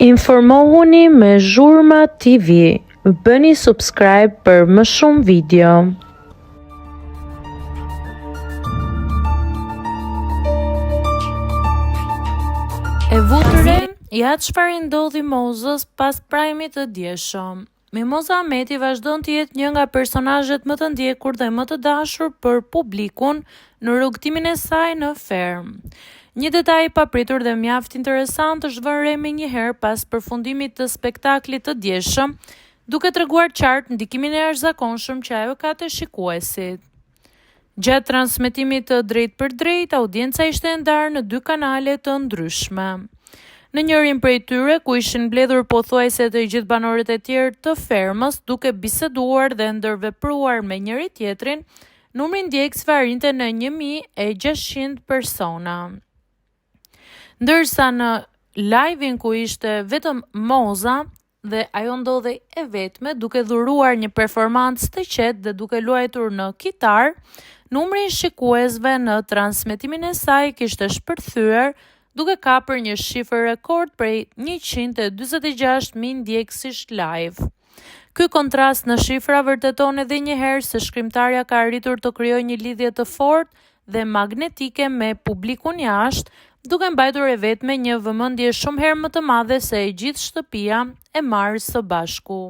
Informohuni me Zhurma TV. Bëni subscribe për më shumë video. E vutëre, ja çfarë ndodhi Mozës pas prajmit të dieshëm. Mimoza Ahmeti vazhdon të jetë një nga personazhet më të ndjekur dhe më të dashur për publikun në rrugtimin e saj në fermë. Një detaj i papritur dhe mjaft interesant është vënë re menjëherë pas përfundimit të spektaklit të dieshëm, duke treguar qartë ndikimin e jashtëzakonshëm që ajo ka te shikuesit. Gjatë transmetimit të drejt për drejt, audienca ishte ndarë në 2 kanale të ndryshme. Në njërin prej tyre, ku ishin mbledhur pothuajse të gjithë banorët e tjerë të fermës, duke biseduar dhe ndërvepruar me njëri tjetrin, numri ndjekësve arrinte në 1600 persona. Ndërsa në live-in ku ishte vetëm Moza dhe ajo ndodhej e vetme duke dhuruar një performancë të qetë dhe duke luajtur në kitar, numri i shikuesve në transmetimin e saj kishte shpërthyer duke kapur një shifër rekord prej 146.000 ndjekësish live. Ky kontrast në shifra vërteton edhe një herë se shkrimtarja ka arritur të krijojë një lidhje të fortë dhe magnetike me publikun jashtë, duke mbajtur e vetme një vëmendje shumë herë më të madhe se e gjithë shtëpia e marrë së bashku.